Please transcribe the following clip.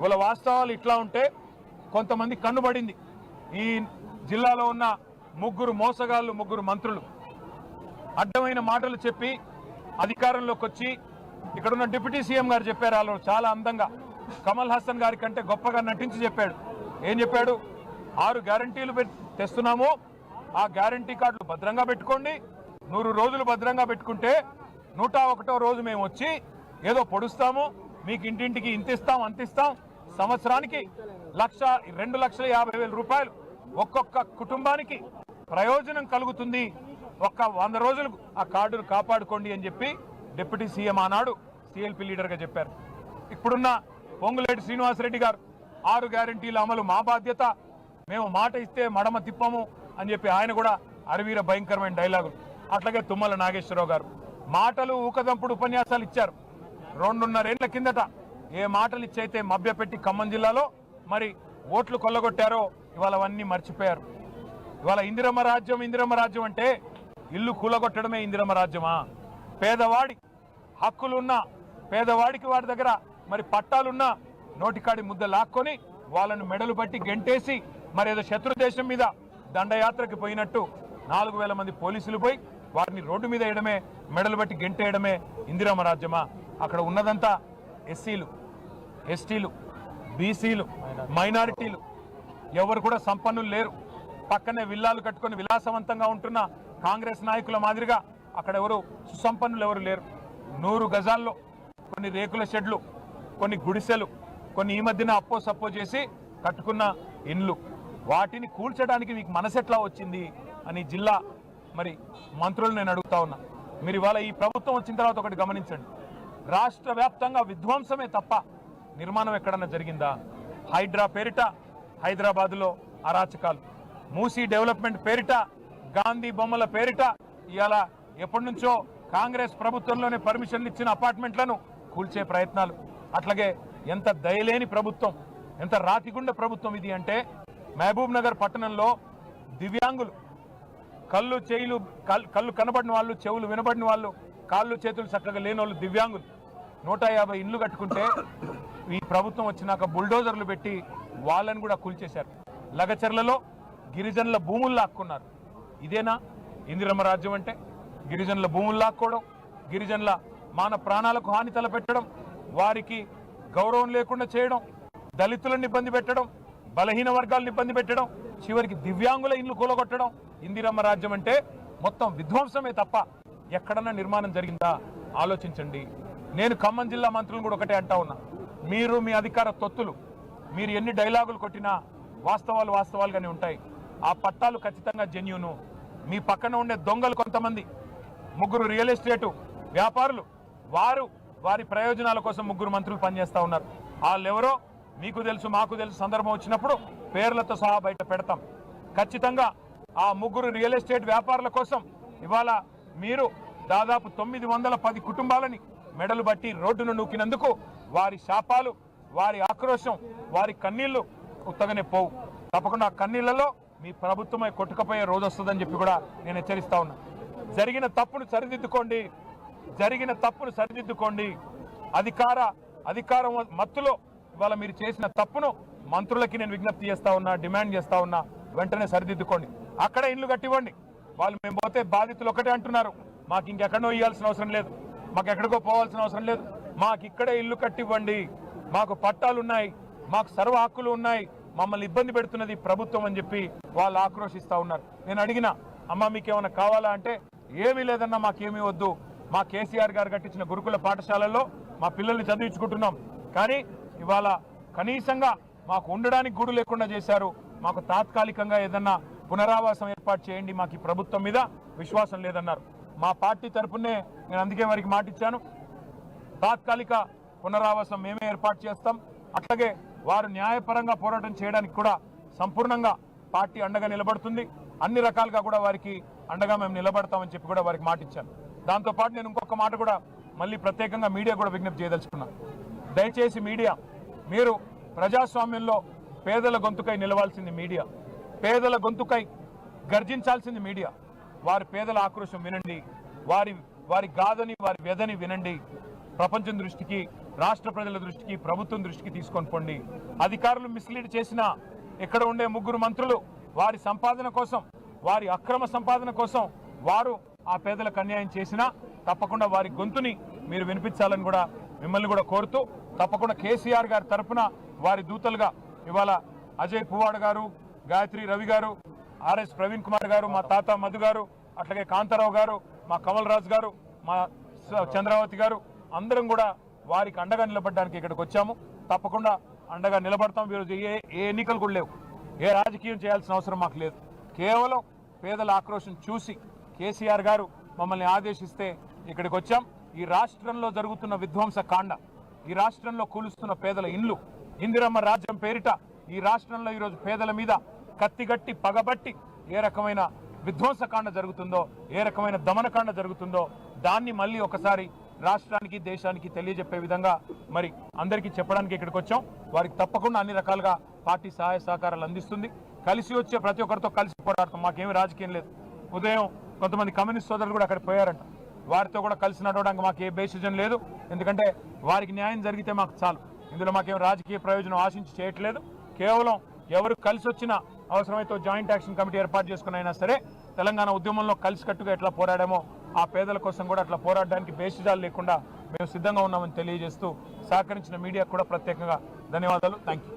వాళ్ళ వాస్తవాలు ఇట్లా ఉంటే కొంతమంది కన్నుబడింది. ఈ జిల్లాలో ఉన్న ముగ్గురు మోసగాళ్ళు, ముగ్గురు మంత్రులు అడ్డమైన మాటలు చెప్పి అధికారంలోకి వచ్చి ఇక్కడున్న డిప్యూటీ సీఎం గారు చెప్పారు, వాళ్ళు చాలా అందంగా కమల్ హాసన్ గారి కంటే గొప్పగా నటించి చెప్పాడు. ఏం చెప్పాడు? 6 గ్యారంటీలు తెస్తున్నాము, ఆ గ్యారంటీ కార్డులు భద్రంగా పెట్టుకోండి, 100 రోజులు భద్రంగా పెట్టుకుంటే 101వ రోజు మేము వచ్చి ఏదో పొడుస్తాము, మీకు ఇంటింటికి ఇంతిస్తాం అంతిస్తాం, సంవత్సరానికి 2,50,000 రూపాయలు ఒక్కొక్క కుటుంబానికి ప్రయోజనం కలుగుతుంది, ఒక్క 100 రోజులు ఆ కార్డును కాపాడుకోండి అని చెప్పి డిప్యూటీ సీఎం ఆనాడు సిఎల్పి లీడర్గా చెప్పారు. ఇప్పుడున్న పొంగులేటి శ్రీనివాసరెడ్డి గారు 6 గ్యారంటీల అమలు మా బాధ్యత, మేము మాట ఇస్తే మడమ తిప్పము అని చెప్పి ఆయన కూడా అరవీర భయంకరమైన డైలాగులు. అట్లాగే తుమ్మల నాగేశ్వరరావు గారు మాటలు ఊకదంపుడు ఉపన్యాసాలు ఇచ్చారు. 2.5 ఏళ్ల కిందట ఏ మాటలు ఇచ్చైతే మభ్యపెట్టి ఖమ్మం జిల్లాలో మరి ఓట్లు కొల్లగొట్టారో ఇవాళ అవన్నీ మర్చిపోయారు. ఇవాళ ఇందిరమ్మ రాజ్యం అంటే ఇల్లు కూలగొట్టడమే ఇందిరమ్మ రాజ్యమా? పేదవాడి హక్కులున్నా, పేదవాడికి వాడి దగ్గర మరి పట్టాలున్నా నోటికాడి ముద్ద లాక్కొని వాళ్ళను మెడలు బట్టి గెంటేసి మరి ఏదో శత్రు దేశం మీద దండయాత్రకి పోయినట్టు 4,000 మంది పోలీసులు పోయి వారిని రోడ్డు మీద వేయడమే, మెడలు బట్టి గెంటేయడమే ఇందిరమ్మ రాజ్యమా? అక్కడ ఉన్నదంతా ఎస్సీలు, ఎస్టీలు, బీసీలు, మైనారిటీలు, ఎవరు కూడా సంపన్నులు లేరు. పక్కనే విల్లాలు కట్టుకొని విలాసవంతంగా ఉంటున్న కాంగ్రెస్ నాయకుల మాదిరిగా అక్కడ ఎవరు సుసంపన్నులు ఎవరు లేరు. 100 గజాల్లో కొన్ని రేకుల షెడ్లు, కొన్ని గుడిసెలు, కొన్ని ఈ మధ్యన అప్పో సప్పో చేసి కట్టుకున్న ఇండ్లు, వాటిని కూల్చడానికి మీకు మనసెట్లా వచ్చింది అని జిల్లా మరి మంత్రులు నేను అడుగుతా ఉన్నా. మీరు ఇవాళ ఈ ప్రభుత్వం వచ్చిన తర్వాత ఒకటి గమనించండి, రాష్ట్ర వ్యాప్తంగా విధ్వంసమే తప్ప నిర్మాణం ఎక్కడన్నా జరిగిందా? హైడ్రా పేరిట హైదరాబాద్లో అరాచకాలు, మూసీ డెవలప్మెంట్ పేరిట, గాంధీ బొమ్మల పేరిట ఇవాళ ఎప్పటి నుంచో కాంగ్రెస్ ప్రభుత్వంలోనే పర్మిషన్లు ఇచ్చిన అపార్ట్మెంట్లను కూల్చే ప్రయత్నాలు. అట్లాగే ఎంత దయలేని ప్రభుత్వం, ఎంత రాతిగుండ ప్రభుత్వం ఇది అంటే, మహబూబ్ నగర్ పట్టణంలో దివ్యాంగులు, కళ్ళు కనబడిన వాళ్ళు, చెవులు వినబడిన వాళ్ళు, కాళ్ళు చేతులు చక్కగా లేని వాళ్ళు దివ్యాంగులు 150 ఇండ్లు కట్టుకుంటే ఈ ప్రభుత్వం వచ్చినాక బుల్డోజర్లు పెట్టి వాళ్ళని కూడా కూల్చేశారు. లగచర్లలో గిరిజనుల భూములు లాక్కున్నారు. ఇదేనా ఇందిరమ్మ రాజ్యం అంటే? గిరిజనుల భూములు లాక్కోవడం, గిరిజనుల మాన ప్రాణాలకు హాని తలపెట్టడం, వారికి గౌరవం లేకుండా చేయడం, దళితులను ఇబ్బంది పెట్టడం, బలహీన వర్గాలను ఇబ్బంది పెట్టడం, చివరికి దివ్యాంగుల ఇండ్లు కూలగొట్టడం ఇందిరమ్మ రాజ్యం అంటే మొత్తం విధ్వంసమే తప్ప ఎక్కడన్నా నిర్మాణం జరిగిందా? ఆలోచించండి. నేను ఖమ్మం జిల్లా మంత్రులను కూడా ఒకటే అంటా ఉన్నా, మీరు మీ అధికార తొత్తులు, మీరు ఎన్ని డైలాగులు కొట్టినా వాస్తవాలు వాస్తవాలుగానే ఉంటాయి. ఆ పట్టాలు ఖచ్చితంగా జెన్యూను. మీ పక్కన ఉండే దొంగలు కొంతమంది, 3 రియల్ ఎస్టేటు వ్యాపారులు, వారి ప్రయోజనాల కోసం 3 మంత్రులు పనిచేస్తూ ఉన్నారు. వాళ్ళెవరో మీకు తెలుసు, మాకు తెలుసు. సందర్భం వచ్చినప్పుడు పేర్లతో సహా బయట పెడతాం. ఖచ్చితంగా ఆ 3 రియల్ ఎస్టేట్ వ్యాపారుల కోసం ఇవాళ మీరు దాదాపు 910 కుటుంబాలని మెడలు బట్టి రోడ్డును నూకినందుకు వారి శాపాలు, వారి ఆక్రోశం, వారి కన్నీళ్లు ఉత్తగానే పోవు. తప్పకుండా ఆ కన్నీళ్లలో మీ ప్రభుత్వమే కొట్టుకపోయే రోజు వస్తుందని చెప్పి కూడా నేను హెచ్చరిస్తా ఉన్నా. జరిగిన తప్పును సరిదిద్దుకోండి. అధికారం మత్తులో ఇవాళ మీరు చేసిన తప్పును మంత్రులకి నేను విజ్ఞప్తి చేస్తా ఉన్నా, డిమాండ్ చేస్తా ఉన్నా, వెంటనే సరిదిద్దుకోండి. అక్కడే ఇల్లు కట్టివ్వండి. వాళ్ళు మేము పోతే బాధితులు ఒకటే అంటున్నారు, మాకు ఇంకెక్కడో ఇవ్వాల్సిన అవసరం లేదు, మాకు ఎక్కడికో పోవాల్సిన అవసరం లేదు, మాకు ఇక్కడే ఇల్లు కట్టివ్వండి, మాకు పట్టాలు ఉన్నాయి, మాకు సర్వ హక్కులు ఉన్నాయి, మమ్మల్ని ఇబ్బంది పెడుతున్నది ప్రభుత్వం అని చెప్పి వాళ్ళు ఆక్రోశిస్తూ ఉన్నారు. నేను అడిగిన, అమ్మ మీకేమైనా కావాలా అంటే, ఏమీ లేదన్నా, మాకేమీ వద్దు, మా కేసీఆర్ గారు కట్టించిన గురుకుల పాఠశాలల్లో మా పిల్లల్ని చదివించుకుంటున్నాం, కానీ ఇవాళ కనీసంగా మాకు ఉండడానికి గూడు లేకుండా చేశారు, మాకు తాత్కాలికంగా ఏదన్నా పునరావాసం ఏర్పాటు చేయండి, మాకు ఈ ప్రభుత్వం మీద విశ్వాసం లేదన్నారు. మా పార్టీ తరఫునే నేను అందుకే వారికి మాట ఇచ్చాను, తాత్కాలిక పునరావాసం మేమే ఏర్పాటు చేస్తాం. అట్లాగే వారు న్యాయపరంగా పోరాటం చేయడానికి కూడా సంపూర్ణంగా పార్టీ అండగా నిలబడుతుంది. అన్ని రకాలుగా కూడా వారికి అండగా మేము నిలబడతామని చెప్పి కూడా వారికి మాట ఇచ్చాను. దాంతోపాటు నేను ఇంకొక మాట కూడా మళ్ళీ ప్రత్యేకంగా మీడియా కూడా విజ్ఞప్తి చేయదలుచుకున్నాను. దయచేసి మీడియా, మీరు ప్రజాస్వామ్యంలో పేదల గొంతుకై నిలవాల్సింది మీడియా, పేదల గొంతుకై గర్జించాల్సింది మీడియా. వారి పేదల ఆక్రోశం వినండి, వారి గాథని, వారి వ్యధని వినండి. ప్రపంచం దృష్టికి రాష్ట్ర ప్రజల దృష్టికి ప్రభుత్వం దృష్టికి తీసుకొని పోండి. అధికారులు మిస్లీడ్ చేసిన ఇక్కడ ఉండే ముగ్గురు మంత్రులు వారి సంపాదన కోసం, వారి అక్రమ సంపాదన కోసం వారు ఆ పేదలకు అన్యాయం చేసినా తప్పకుండా వారి గొంతుని మీరు వినిపించాలని కూడా మిమ్మల్ని కూడా కోరుతూ, తప్పకుండా కేసీఆర్ గారి తరఫున వారి దూతలుగా ఇవాళ అజయ్ పువ్వాడ గారు, గాయత్రి రవి గారు, ఆర్ఎస్ ప్రవీణ్ కుమార్ గారు, మా తాత మధు గారు, అట్లాగే కాంతారావు గారు, మా కమల్ రాజు గారు, మా చంద్రావతి గారు అందరం కూడా వారికి అండగా నిలబడడానికి ఇక్కడికి వచ్చాము. తప్పకుండా అండగా నిలబడతాం. ఈరోజు ఏ ఎన్నికలు కూడా లేవు, ఏ రాజకీయం చేయాల్సిన అవసరం మాకు లేదు. కేవలం పేదల ఆక్రోశం చూసి కేసీఆర్ గారు మమ్మల్ని ఆదేశిస్తే ఇక్కడికి వచ్చాం. ఈ రాష్ట్రంలో జరుగుతున్న విధ్వంస కాండ, ఈ రాష్ట్రంలో కూలుస్తున్న పేదల ఇండ్లు, ఇందిరమ్మ రాజ్యం పేరిట ఈ రాష్ట్రంలో ఈరోజు పేదల మీద కత్తిగట్టి పగబట్టి ఏ రకమైన విధ్వంసకాండ జరుగుతుందో, ఏ రకమైన దమనకాండ జరుగుతుందో దాన్ని మళ్ళీ ఒకసారి రాష్ట్రానికి దేశానికి తెలియజెప్పే విధంగా మరి అందరికీ చెప్పడానికి ఇక్కడికి వచ్చాం. వారికి తప్పకుండా అన్ని రకాలుగా పార్టీ సహాయ సహకారాలు అందిస్తుంది. కలిసి వచ్చే ప్రతి ఒక్కరితో కలిసి పోరాడతాం. మాకేమీ రాజకీయం లేదు. ఉదయం కొంతమంది కమ్యూనిస్ట్ సోదరులు కూడా అక్కడ పోయారంట. వారితో కూడా కలిసి నడవడానికి మాకు ఏ బేసిజం లేదు. ఎందుకంటే వారికి న్యాయం జరిగితే మాకు చాలు. ఇందులో మాకేం రాజకీయ ప్రయోజనం ఆశించి చేయట్లేదు. కేవలం ఎవరు కలిసి వచ్చినా అవసరమైతే జాయింట్ యాక్షన్ కమిటీ ఏర్పాటు చేసుకుని అయినా సరే తెలంగాణ ఉద్యమంలో కలిసికట్టుగా ఎట్లా పోరాడామో ఆ పేదల కోసం కూడా అట్లా పోరాడడానికి బేసిజాలు లేకుండా మేము సిద్ధంగా ఉన్నామని తెలియజేస్తూ సహకరించిన మీడియాకు కూడా ప్రత్యేకంగా ధన్యవాదాలు. Thank you.